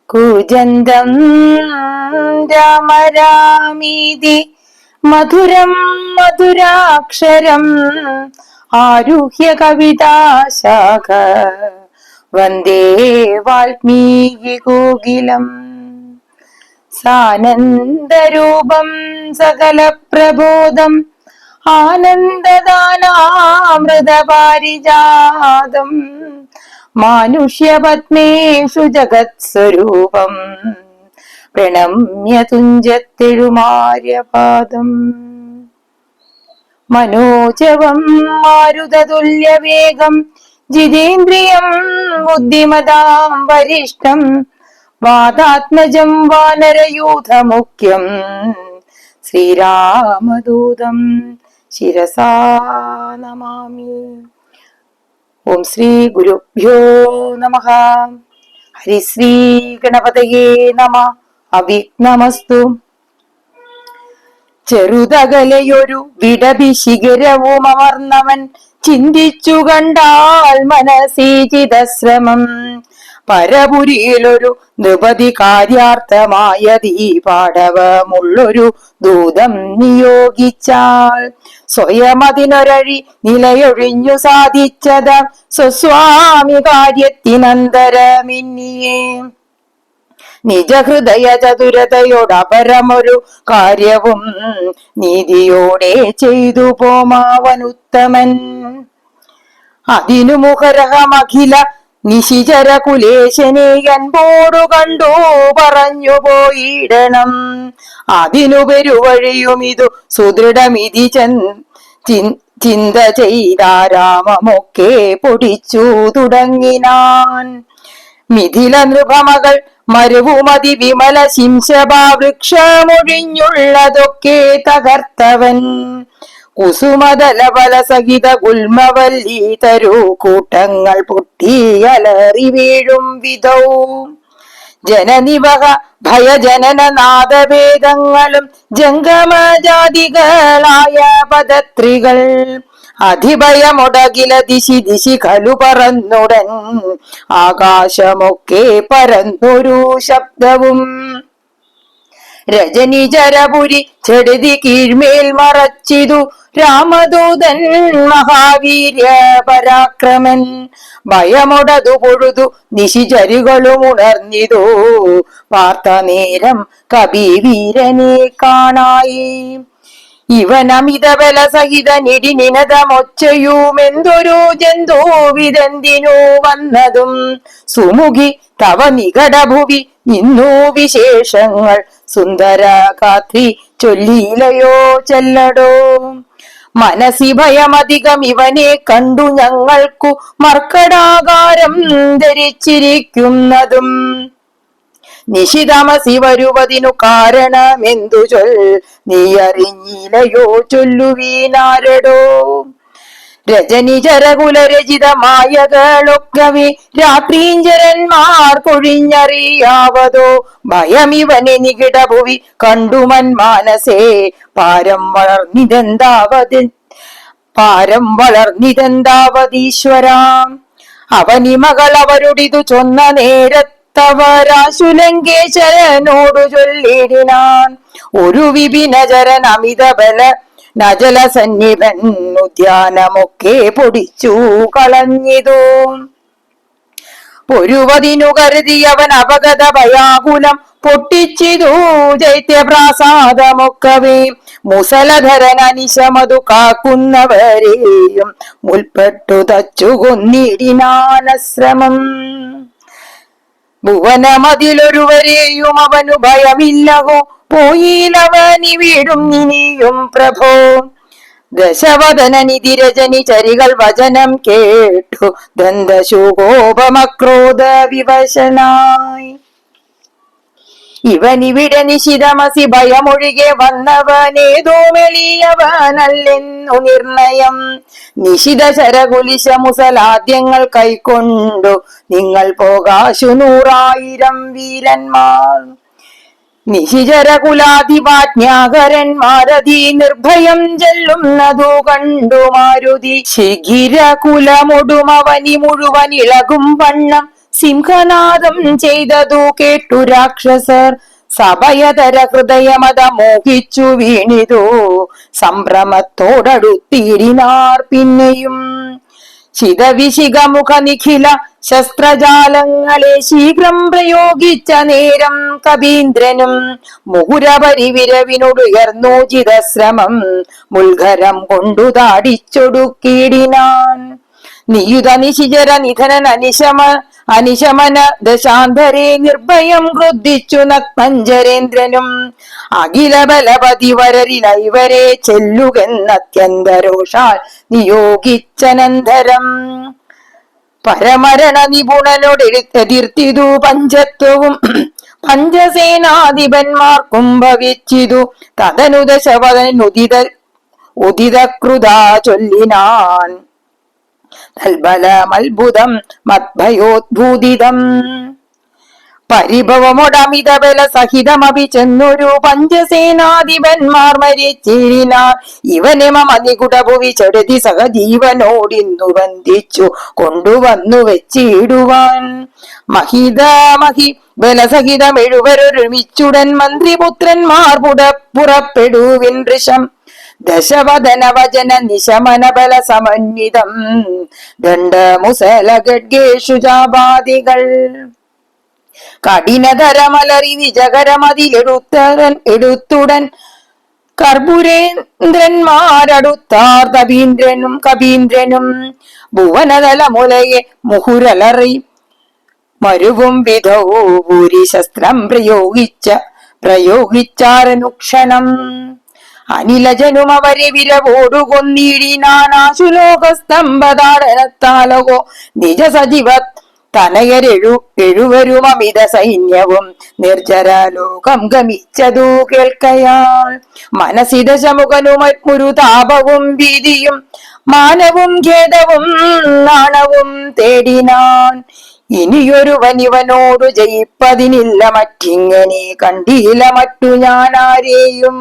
കൂജന്തം രാമ രാമീതി മധുരം മധുരാക്ഷരം ആരുഹ്യ കവിതാശാഖ വന്ദേ വാൽമീകി കോകിലം. സാനന്ദരൂപം സകല പ്രബോധം ആനന്ദദാനാമൃതപാരിജാതം മാനുഷ്യപത്മേഷു ജഗത്സ്വരൂപം പ്രണമ്യ തുഞ്ചത്തെഴുമാര്യപാദം. മനോജവം മാരുതതുല്യവേഗം ജിതേന്ദ്രിയം ബുദ്ധിമതാം വരിഷ്ഠം വാതാത്മജം വാനരയൂഥമുഖ്യം ശ്രീരാമദൂതം ശിരസാ നമാമി. ഓം ശ്രീ ഗുരുഭ്യോ നമഃ. ഹരിശ്രീ ഗണപതയേ നമഃ. അവിഘ്നമസ്തു. ചെറുതകലയൊരു വിടവി ശിഖരവും അമർന്നവൻ ചിന്തിച്ചു കണ്ടാൽ മനസീ ചിതശ്രമം. പരപുരിയിലൊരു നൃപതി കാര്യാർത്ഥമായ ദീപാടവമുള്ളൊരു ദൂതം നിയോഗിച്ചാൽ സ്വയം അതിനൊരഴി നിലയൊഴിഞ്ഞു സാധിച്ചത സ്വസ്വാമി കാര്യത്തിനന്തരമിന്നിയേ. നിജഹൃദയ ചതുരതയോടപരമൊരു കാര്യവും നീതിയോടെ ചെയ്തു പോമാവനുത്തമൻ. അതിനു മുഖരഹമഖില നിശിചര കുലേശനെ അൻപോടു കണ്ടു പറഞ്ഞു പോയിടണം. അതിനു പെരുവഴിയും ഇതു സുദൃഢമിതി ചിന്ത ചെയ്താരാമമൊക്കെ പൊടിച്ചു തുടങ്ങിനാൻ. മിഥില നൃപമകൾ മരുവുമതി വിമല ശിംശഭാ വൃക്ഷമൊഴിഞ്ഞുള്ളതൊക്കെ തകർത്തവൻ. കുസുമതലബല സഹിത ഗുൽമവല്ലി തരൂ കൂട്ടങ്ങൾ പൊട്ടിയലറി വീഴും വിധൗ. ജനനിവഹ ഭയജനന നാദവേദങ്ങളും ജംഗമജാതികളായ പദത്രികൾ അധിഭയമൊടകില ദിശി ദിശി കലു പറന്നുടൻ ആകാശമൊക്കെ പരന്നൊരു ശബ്ദവും. രജനിചരപുരി ചെടുതി കീഴ്മേൽ മറച്ചിതു രാമദൂതൻ മഹാവീര്യ പരാക്രമൻ. ഭയമൊടതു പൊഴുതു നിശിചരികളും ഉണർന്നിതു പാർത്ത നേരം കബീവീരനെ കാണായി. ഇവനമിതബല സഹിത നിടിനിനതമൊച്ചയുമെന്തൊരു ജന്തുവിതെന്തിനു വന്നതും സുമുഖി തവ നികടഭുവി ഇന്നു വിശേഷങ്ങൾ സുന്ദര കാത്രി ചൊല്ലിയിലയോ ചെല്ലടോ. മനസി ഭയമധികം ഇവനെ കണ്ടു ഞങ്ങൾക്കു മർക്കടാകാരം ധരിച്ചിരിക്കുന്നതും നിശിതമസി വരുവതിനു കാരണമെന്തു നീ അറിഞ്ഞിലയോ ചൊല്ലുവീനാരടോ. രജനിചരകുലരചിതമായകളൊക്കവേ രാത്രീഞ്ചരന്മാർ കൊഴിഞ്ഞറിയാവതോ. ഭയമിവനെ നികിടഭുവി കണ്ടുമൻ മാനസേ പാരം വളർന്നിതെന്താവതീശ്വരാം. അവനിമകൾ അവരുടിതു ചൊന്ന നേരത്തവരാശുലങ്കേശ്വരനോടു ചൊല്ലിടിനാൻ. ഒരു വിപിനചരൻ അമിതബല നജല സന്നിഭൻ ഉദ്യാനമൊക്കെ പൊടിച്ചു കളഞ്ഞിതു. പൊരുവതിനു കരുതിയവൻ അപഗത ഭയാകുലം പൊട്ടിച്ചിതു ചൈത്യപ്രാസാദമൊക്കവേ. മുസലധരൻ അനിശമതു കാക്കുന്നവരെയും മുൽപ്പെട്ടു തച്ചു കൊന്നിടിനാനശ്രമം. ഭുവനമതിലൊരുവരെയും അവനു ഭയമില്ലവോ പോയിലവനി വീടും ഇനിയും പ്രഭോ. ദശവദനനിധി രജനി ചരികൾ വചനം കേട്ടു ദന്തശുകോപമക്രോധ വിവശനായി. ഇവനിവിടെ നിശിതമസി ഭയമൊഴികെ വന്നവനേതോ മെളിയവനല്ലെന്നു നിർണയം. നിശിത ശരകുലിശ മുസലാദ്യങ്ങൾ കൈക്കൊണ്ടു നിങ്ങൾ പോകാശു 100,000 വീരന്മാർ. നിശിചരകുലാധിപാജ്ഞാകരന്മാരതി നിർഭയം ചെല്ലുന്നതു കണ്ടു മാരുതി. ശിഖിരകുലമൊടുമവനി മുഴുവൻ ഇളകും വണ്ണം സിംഹനാദം ചെയ്തതു കേട്ടു രാക്ഷസർ സഭയതര ഹൃദയമത മോഹിച്ചു വീണിതു സംഭ്രമത്തോടടുത്തിരിനാർ പിന്നെയും ചിതവിശിഖമുഖ നിഖില ശസ്ത്രജാലങ്ങളെ ശീഘ്രം പ്രയോഗിച്ച നേരം കവീന്ദ്രനും മുഹുരപരിവിരവിനോടുയർന്നു ചിതശ്രമം മുൽഘരം കൊണ്ടു താടിച്ചൊടുക്കിയിടിനാൻ നിയുത നിശിചര നിധനൻ അനിശമന ദശാന്തരെ നിർഭയം ക്രുദ്ധിച്ചു നഗ്നഞ്ചരേന്ദ്രനും അഖില ബലപതി വരരിലൈവരെ ചെല്ലുകെന്നത്യന്തരോഷാൽ നിയോഗിച്ചനന്തരം പരമരണ നിപുണനോടെതിർത്തിതു പഞ്ചത്വവും പഞ്ചസേനാധിപന്മാർക്കും ഭവിച്ചിതു തദനു ദശവദൻ ഉദിതകൃതാ ചൊല്ലിനാൻ തൽബലമത്ഭുതം മദ്ഭയോദ്ഭൂതിതം പരിഭവമൊടമിത ബല സഹിതമഭി ചെന്നൊരു പഞ്ചസേനാധിപന്മാർ മരിച്ചിരിനാർ ഇവനെ മമ നികുടഭുവി ചെടുതി സഹജീവനോടിന്നു ബന്ധിച്ചു കൊണ്ടുവന്നു വെച്ചിടുവാൻ മഹി ബലസഹിതം എഴുവരൊരുമിച്ചുടൻ മന്ത്രിപുത്രന്മാർ പുറപ്പെടുവിൻ ഋഷം ദശവദന വചന നിശമന ബല സമന്വിതം ദണ്ഡമുസല ഗഡ്ഗേഷു ജാപാദികൾ കഠിനതരമലറി നിജകരമതിലെടുത്തുടൻ കർപ്പുരേന്ദ്രന്മാരടുത്താർ കബീന്ദ്രനും ഭുവനതല മുലയെ മുഹുരലറി മരുവും വിധവോ ഭൂരി ശസ്ത്രം പ്രയോഗിച്ചാരനുക്ഷണം അനിലജനും അവരെ വിരവോടു കൊന്നിടിനാനാശുലോകസ്തംഭതാടനത്താലകോ നിജ സജീവ തനയരെഴുവരും അമിത സൈന്യവും നിർജരലോകം ഗമിച്ചതു കേൾക്കയാൽ മനസ്സിദശമുഖനുമൊരു താപവും ഭീതിയും മാനവും ഖേദവും നാണവും തേടിനാൻ ഇനിയൊരുവനിവനോടു ജയിപ്പതിനില്ല മറ്റിങ്ങനെ കണ്ടില്ല മറ്റു ഞാൻ ആരെയും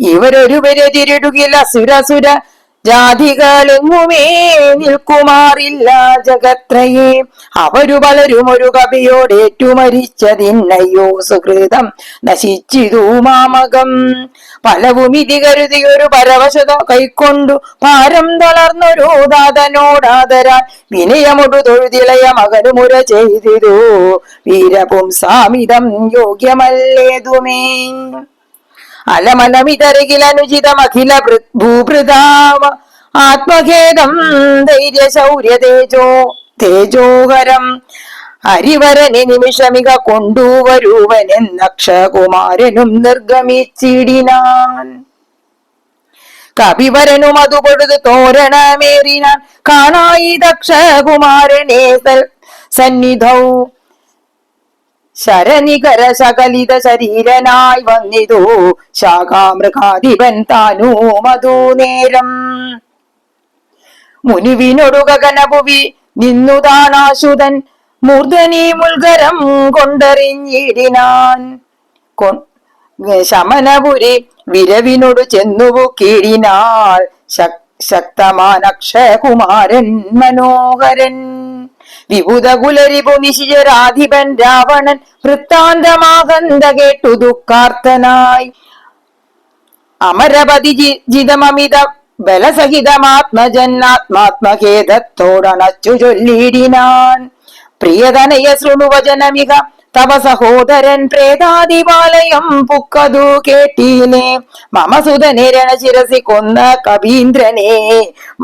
ഇവരൊരുവരെതിരിടുകില്ല സുരസുര ജാതികളെങ്ങുമേ നിൽക്കുമാറില്ല ജഗത്രയെ അവരു പലരും ഒരു കവിയോടേറ്റുമരിച്ചതിന്നയ്യോ സുഹൃതം നശിച്ചിതു മാമകം പലവും ഇതി കരുതിയൊരു പരവശത കൈക്കൊണ്ടു ഭാരം തളർന്നൊരു ദാതനോടാദരാൽ വിനയമൊടു തൊഴുതിളയ മകനുമുര ചെയ്തിരു വീരപുംസാമിതം യോഗ്യമല്ലേതുമേ അലമലമിതരകിലനുചിതമഖില ഭൂഭൃതാമ ആത്മഖേദം ധൈര്യ ശൗര്യ തേജോഹരം ഹരിവരനെ നിമിഷമിക കൊണ്ടുവരുവനെന്നക്ഷകുമാരനും നിർഗമിച്ചിടിനാൻ കവിവരനും അതു പൊടുത് തോരണമേറിനാൻ കാണായി ദക്ഷകുമാരനെ സന്നിധൗ ശരനികര സകലിത ശരീരനായി വന്നിതു ശാഖാമൃഗാധിപൻ താനൂ മധു നേരം മുനുവിനൊടു ഗഗനഭുവി നിന്നുതാണാശുതൻ മൂർധനി മുൽഗരം കൊണ്ടെറിഞ്ഞിടിനാൻ ശമനപുരി വിരവിനോടു ചെന്നുവു കീഴിനാൾ ശക്തമാൻ അക്ഷയകുമാരൻ മനോഹരൻ വിഭുത കുലരിപു നിശിചരാധിപൻ രാവണൻ വൃത്താന്തമാകന്ത കേട്ടു ദുഃഖാർത്തനായി അമരപതി ജിതമമിത ബലസഹിതമാത്മജന്നാത്മാത്മഖേദത്തോടണച്ചു ചൊല്ലിടിനാൻ പ്രിയതനയ ശൃണുവചനമിക തവ സഹോദരൻ പ്രേതാദിപാലയം പുക്കതു കേട്ടീനെ മമസുതനെ രണശിരസി കൊന്ന കവീന്ദ്രനെ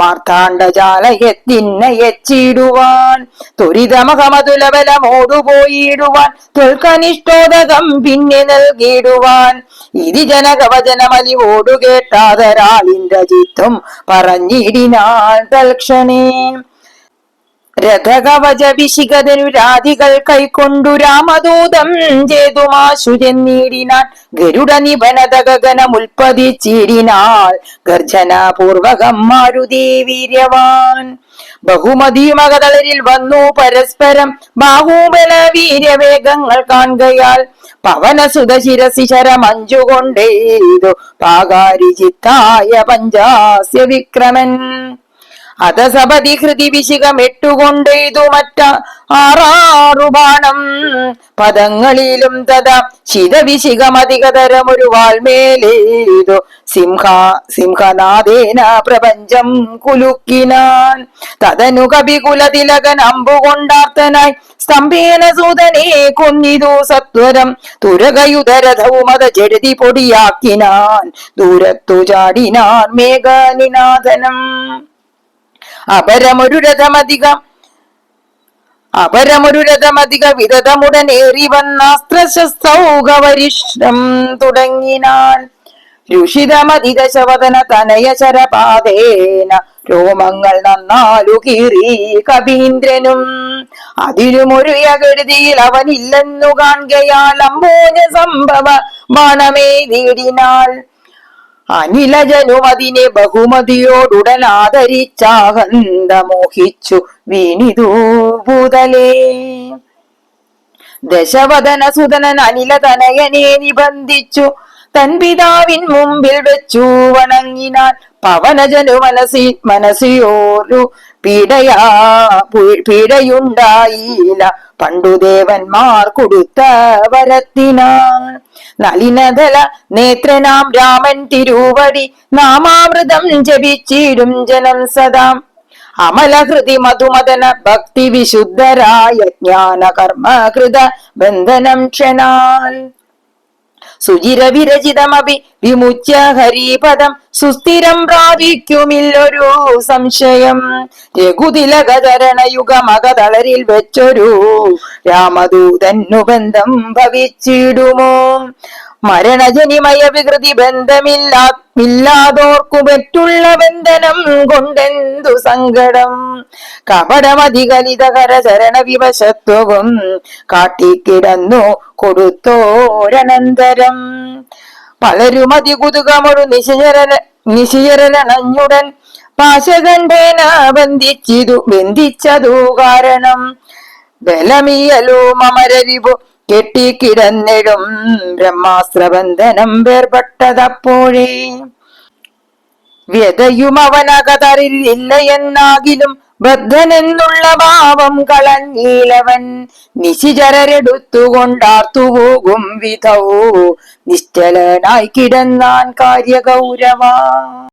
മാർത്താണ്ഡജാലയത്തിന്നയച്ചിടുവാൻ ത്വരിതമഹമതുലബലമോടുപോയിടുവാൻ ത്വൽക്കനിഷ്ഠോദകം പിന്നെ നൽകിയിടുവാൻ ഇതി ജനകവചനമലിവോടു കേട്ടാതരാൾ ഇന്ദ്രജിത്തും പറഞ്ഞിടിനാൻ തൽക്ഷണേ രഥകവച വിശിഖതനു രാധികൾ കൈക്കൊണ്ടു രാമദൂതം ചേതുമാശു ചെന്നിടിനാൻ ഗരുഡ നിബനത ഗഗനമുൽപ്പതിച്ചിടിനാൾ ഗർജനപൂർവകം മാരുതി വീര്യവാൻ ബഹുമതിമകതളരിൽ വന്നു പരസ്പരം ബാഹുബല വീര്യവേഗങ്ങൾ കാണുകയാൽ പവനസുത ശിരസി ശരമഞ്ചുകൊണ്ടേതു പാകാരിജിത്തായ പഞ്ചാസ്യ വിക്രമൻ അതസപതി ഹൃതി വിശികമെട്ടുകൊണ്ടെയ്തു മറ്റ ആറാറു ബാണം പദങ്ങളിലും തഥാ ശിതവിശികമധികതരമൊരു വാൾമേലേതു സിംഹനാദേന പ്രപഞ്ചം കുലുക്കിനാൻ. തതനു കപികുലതിലകൻ അമ്പുകൊണ്ടാർത്തനായി സ്തംഭേന സൂതനെ കൊന്നിതു സത്വരം തുരകയുധരഥവും അത ചെടുതി പൊടിയാക്കിനാൻ. ദൂരത്തു ചാടിനാൻ മേഘനിനാഥനം. അപരമൊരു രഥമധിക വിരതമുടനേറി വന്നാസ്ത്രശസ്ത്രൗകവരിഷ്ഠം തുടങ്ങിനാൻ. രുഷിതമതിദശവദന തനയ ശരപാതേന രോമങ്ങൾ നന്നാലു കീറി കവീന്ദ്രനും. അതിലുമൊരു യകൃതിയിൽ അവനില്ലെന്നു കാൺകയാൽ അമ്പോജ സംഭവ ബാണമെയ്തിടിനാൾ. അനിലജനും അതിനെ ബഹുമതിയോടുടനാദരിച്ചാഹന്ത മോഹിച്ചു വീണിതു ഭൂതലേ. ദശവദന സുതനൻ അനില തനയനെ നിബന്ധിച്ചു തൻ പിതാവിൻ മുമ്പിൽ വെച്ചു വണങ്ങിനാൻ. പവനജനു മനസ്സിയോരു പീഡയുണ്ടായില്ല പണ്ടു ദേവന്മാർ കൊടുത്ത വരത്തിനാൻ. നളിനദല നേത്രനാം രാമൻ തിരുവടി നാമാമൃതം ജപിച്ചിടും ജനം സദാ. അമലഹൃതി മധുമദന ഭക്തി വിശുദ്ധരായ ജ്ഞാന കർമ്മകൃത ബന്ധനം ക്ഷണാൽ. സുചിരവിരചിതമപി വിമുച്യ ഹരിപദം സുസ്ഥിരം പ്രാപിക്കുമില്ലൊരു സംശയം. രഘുതിലകചരണയുഗമകതളരിൽ വെച്ചൊരു രാമദൂതന്നു ബന്ധം ഭവിച്ചിടുമോ. മരണജനിമയ വികൃതി ബന്ധമില്ലാതോർക്കു മറ്റുള്ള ബന്ധനം കൊണ്ടെന്തു സങ്കടം. കപടമധികലിതകര ചരണ വിവശത്വവും കാട്ടിക്കിടന്നു കൊടുത്തോരനന്തരം. പലരുമതി കുതുകമൊരു നിശിചരനഞ്ഞുടൻ പാശകണ്ഠേന ബന്ധിച്ചതു കാരണം. ബലമിയലോ മമരരിപു കെട്ടിക്കിടന്നിടും ബ്രഹ്മാസ്ത്രബന്ധനം വേർപെട്ടതപ്പോഴേ. വ്യതയും അവനകതറില്ല എന്നാകിലും ബദ്ധനെന്നുള്ള ഭാവം കളഞ്ഞീലവൻ. നിശിചരരെടുത്തുകൊണ്ടാർത്തുപോകും വിധവും നിശ്ചലനായി കിടന്നാൻ കാര്യഗൗരവ.